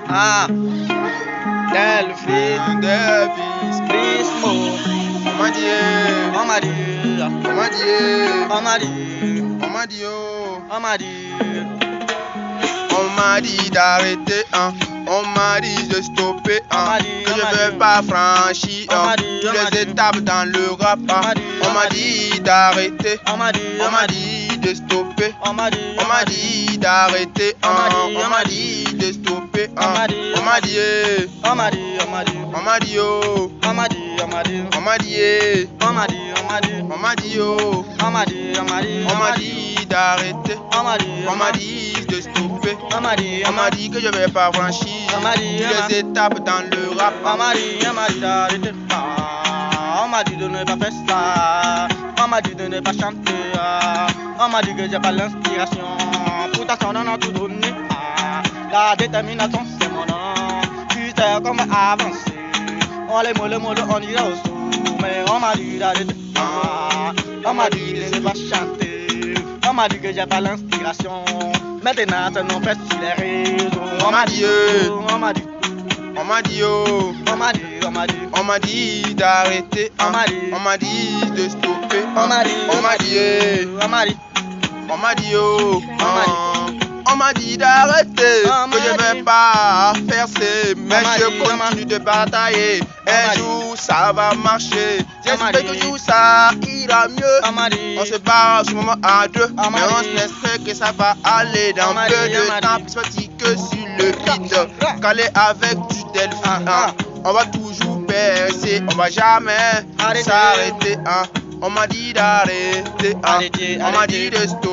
Ah, Delphine, Prismo, On m'a dit, on m'a dit, on m'a dit, on m'a dit, on m'a dit, oh. on m'a dit, On m'a dit d'arrêter, hein. On m'a dit de stopper, On hein. m'a dit, Que on je m'a veux dit. pas franchir, On hein. m'a dit, on Toutes m'a les dit. étapes dans le rap, hein. On m'a dit, On m'a dit d'arrêter, on m'a dit, on m'a dit de stopper, on m'a dit, on m'a dit d'arrêter, On m'a hein. dit, On m'a dit de stopper, On m'a hein. dit, On m'a dit, on m'a dit, on m'a dit, on m'a dit, oh. on m'a dit, on m'a dit, On m'a dit, on m'a dit, on m'a dit, on m'a dit, oh. on m'a dit, on m'a dit, On m'a dit d'arrêter, on m'a dit, on m'a dit de stopper. on m'a dit, On m'a dit que je vais pas franchir On m'a dit, toutes les étapes dans le rap. on m'a dit d'arrêter. On m'a dit de ne pas faire ça. On m'a dit de ne pas chanter. On m'a dit que j'ai pas l'inspiration. Pourtant, on en a tout donné. La détermination, c'est mon nom. Tu sais comment avancer. On les molles, on ira au sous. Mais on m'a dit d'arrêter. On m'a dit de ne pas chanter. On m'a dit que j'ai pas l'inspiration. Maintenant, ça nous fait sur les réseaux. On m'a dit, on m'a dit, on m'a dit, oh. on m'a dit, on m'a dit. On m'a dit d'arrêter, hein. On m'a dit. On m'a dit de stopper, hein. On m'a dit, on m'a dit, on m'a dit, on m'a dit, oh. On m'a dit. On m'a dit d'arrêter, On que je m'a vais dit. pas faire ça, mais m'a je dit, on m'a continue de batailler. On m'a Un dit. jour ça va marcher, On m'a j'espère dit. qu'un jour ça ira mieux. On m'a dit, On se bat ce moment à deux, On m'a mais on dit. espère que ça va aller dans On m'a peu dit, on m'a de temps, dit. plus petit que sur le beat. Calé avec du Delphine, Ah, hein. On va toujours percer, on va jamais Arrêter. s'arrêter, hein. On m'a dit d'arrêter, hein. Arrêter, On m'a dit arrêter. de stopper.